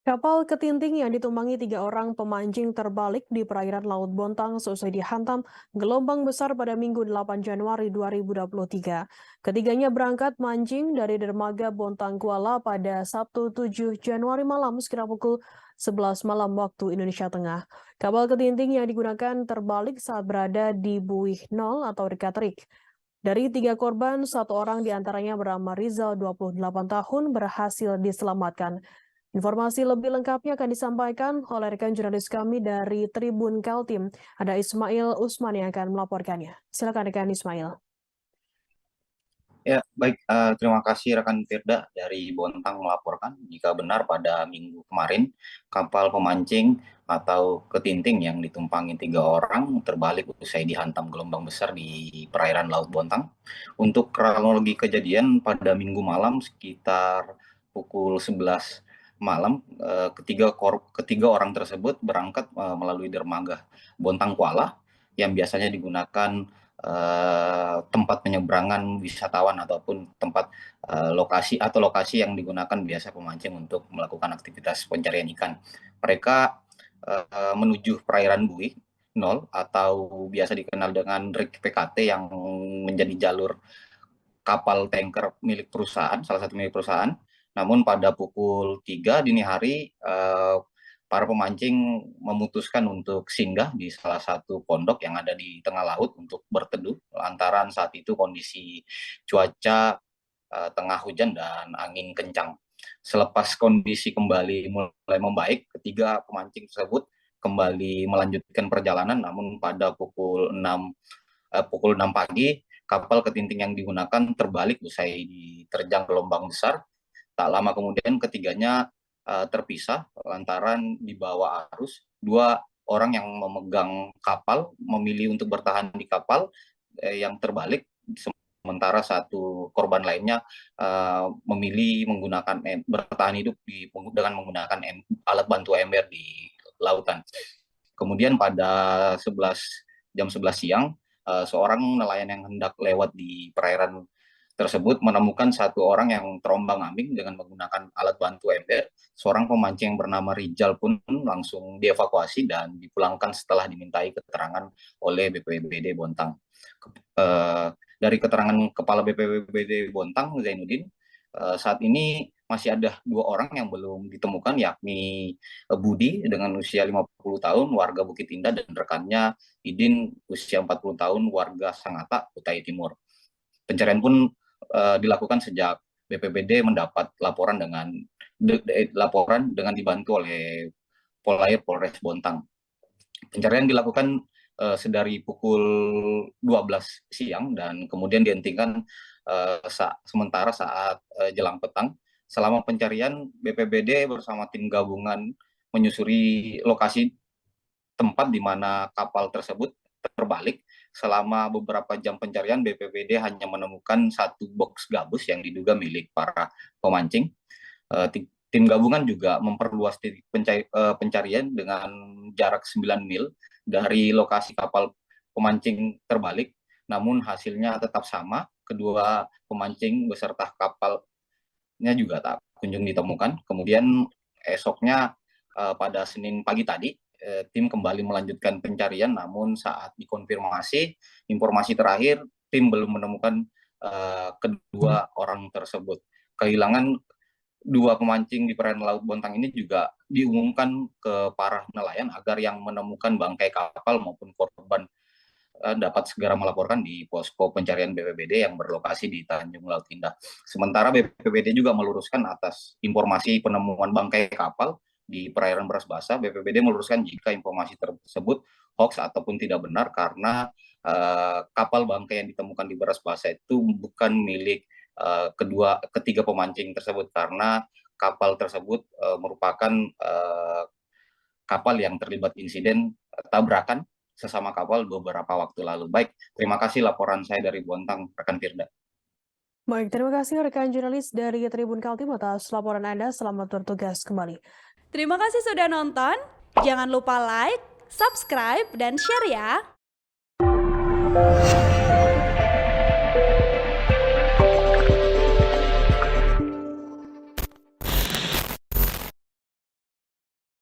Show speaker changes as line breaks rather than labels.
Kapal ketinting yang ditumpangi 3 orang pemancing terbalik di perairan Laut Bontang seusai dihantam gelombang besar pada Minggu 8 Januari 2023. Ketiganya berangkat mancing dari dermaga Bontang Kuala pada Sabtu 7 Januari malam sekitar pukul 11 malam waktu Indonesia Tengah. Kapal ketinting yang digunakan terbalik saat berada di buih nol atau dekat rig. Dari 3 korban, 1 orang diantaranya bernama Rizal 28 tahun berhasil diselamatkan. Informasi lebih lengkapnya akan disampaikan oleh rekan jurnalis kami dari Tribun Kaltim. Ada Ismail Usman yang akan melaporkannya. Silakan rekan Ismail.
Ya, baik. Terima kasih rekan Firda dari Bontang melaporkan jika benar pada minggu kemarin kapal pemancing atau ketinting yang ditumpangi 3 orang terbalik usai dihantam gelombang besar di perairan Laut Bontang. Untuk kronologi kejadian pada minggu malam sekitar pukul 11 malam, ketiga orang tersebut berangkat melalui dermaga Bontang Kuala yang biasanya digunakan tempat penyeberangan wisatawan ataupun tempat lokasi yang digunakan biasa pemancing untuk melakukan aktivitas pencarian ikan. Mereka menuju perairan Buih Nol atau biasa dikenal dengan rig PKT yang menjadi jalur kapal tanker milik perusahaan, salah satu milik perusahaan. Namun pada pukul 3 dini hari para pemancing memutuskan untuk singgah di salah satu pondok yang ada di tengah laut untuk berteduh lantaran saat itu kondisi cuaca tengah hujan dan angin kencang. Selepas kondisi kembali mulai membaik, ketiga pemancing tersebut kembali melanjutkan perjalanan, namun pada pukul 6 pagi kapal ketinting yang digunakan terbalik usai diterjang gelombang besar. Tak lama kemudian ketiganya terpisah lantaran di bawah arus. 2 orang yang memegang kapal memilih untuk bertahan di kapal yang terbalik, sementara 1 korban lainnya memilih bertahan hidup dengan menggunakan alat bantu ember di lautan. Kemudian pada jam 11 siang, seorang nelayan yang hendak lewat di perairan tersebut menemukan 1 orang yang terombang-ambing dengan menggunakan alat bantu ember. Seorang pemancing yang bernama Rizal pun langsung dievakuasi dan dipulangkan setelah dimintai keterangan oleh BPBD Bontang. Dari keterangan Kepala BPBD Bontang, Zainuddin, saat ini masih ada 2 orang yang belum ditemukan, yakni Budi dengan usia 50 tahun, warga Bukit Indah, dan rekannya Idin, usia 40 tahun, warga Sangatta, Kutai Timur. Pencarian pun dilakukan sejak BPBD mendapat laporan dengan dibantu oleh Polair Polres Bontang. Pencarian dilakukan sedari pukul 12 siang dan kemudian dihentikan sementara saat jelang petang. Selama pencarian, BPBD bersama tim gabungan menyusuri lokasi tempat di mana kapal tersebut terbalik. Selama beberapa jam pencarian, BPBD hanya menemukan 1 box gabus yang diduga milik para pemancing. Tim gabungan juga memperluas pencarian dengan jarak 9 mil dari lokasi kapal pemancing terbalik, namun hasilnya tetap sama. Kedua pemancing beserta kapalnya juga tak kunjung ditemukan. Kemudian esoknya pada Senin pagi tadi, tim kembali melanjutkan pencarian, namun saat dikonfirmasi informasi terakhir, tim belum menemukan kedua orang tersebut. Kehilangan 2 pemancing di perairan Laut Bontang ini juga diumumkan ke para nelayan agar yang menemukan bangkai kapal maupun korban dapat segera melaporkan di posko pencarian BPBD yang berlokasi di Tanjung Laut Indah. Sementara BPBD juga meluruskan atas informasi penemuan bangkai kapal di perairan Beras Basah. BPBD meluruskan jika informasi tersebut hoax ataupun tidak benar karena kapal bangkai yang ditemukan di Beras Basah itu bukan milik ketiga pemancing tersebut, karena kapal tersebut merupakan kapal yang terlibat insiden tabrakan sesama kapal beberapa waktu lalu. Baik, terima kasih laporan saya dari Bontang, rekan Firda.
Baik, terima kasih rekan jurnalis dari Tribun Kaltim atas laporan Anda. Selamat bertugas kembali.
Terima kasih sudah nonton. Jangan lupa like, subscribe, dan share ya.